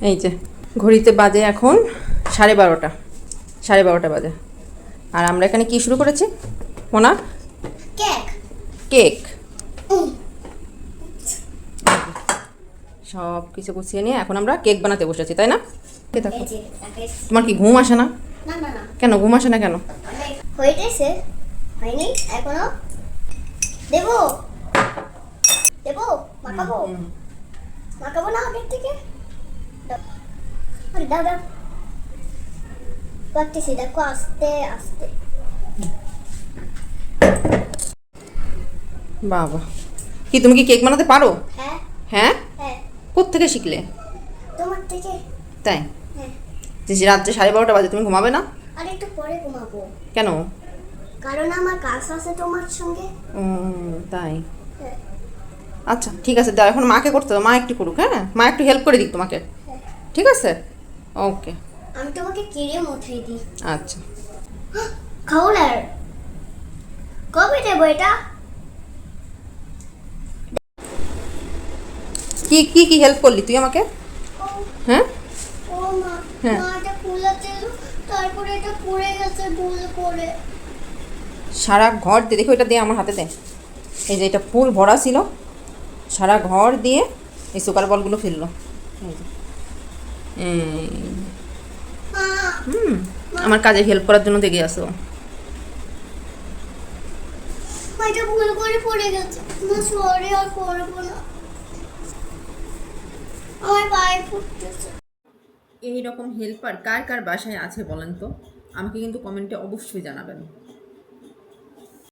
এই যে ঘড়িতে বাজে এখন 12:30, 12:30 বাজে। আর আমরা এখানে কি শুরু করেছি মোনা? কেক। কেক। সব কিছু গুছিয়ে নিয়ে এখন আমরা কেক বানাতে বসেছি, তাই না? দেখো, তোমার কি ঘুম আসে না? না না না, কেন ঘুম আসে না কেন? হয়ে গেছে, হয়নি এখনো। দেবো দেবো, মাখাবো মাখাবো না আগের থেকে। দাও দাও দাও, করতেছি, দেখো আস্তে আস্তে। বাবা, কি তুমি কি কেক বানাতে পারো? হ্যাঁ হ্যাঁ, হ্যাঁ, কোত্থেকে শিখলে? তোমার থেকে। তাই? হ্যাঁ, যে রাত্রে 12:30 বাজে, তুমি ঘুমাবে না আর একটু পরে ঘুমাবো, কেন? কারণ আমার কাজ আছে তোমার সঙ্গে। তাই? হ্যাঁ, আচ্ছা ঠিক আছে, দাও এখন মাকে করতে দাও, মা একটু করুক। হ্যাঁ, মা একটু হেল্প করে দিক তোমাকে, হ্যাঁ। ঠিক আছে? ওকে, আমি তোমাকে ক্রিম উঠিয়ে দিই। আচ্ছা। খাওয়ার কবে দেবো এটা? কি কি কি হেল্প করলি তুই আমাকে? হ্যাঁ ও মা, হ্যাঁ। মাটা খুলেছিল, তারপরে এটা পড়ে গেছে ভুল করে। সারা ঘর দিয়ে দেখো, এটা দিয়ে আমার হাতে দে। এই যে এটা ফুল ভরা ছিল, সারা ঘর দিয়ে এই সুকার বলগুলো ফেললো। এই যে। মা, আমার কাজে হেল্প করার জন্য দেখে আসো। এটা ভুল করে পড়ে গেছে, মা সরি, আর করবো না, আমার পায়ে ফুটতেছে। এই রকম হেল্পার কার কার বাসায় আছে বলেন তো? আমাকে কিন্তু কমেন্টে অবশ্যই জানাবেন।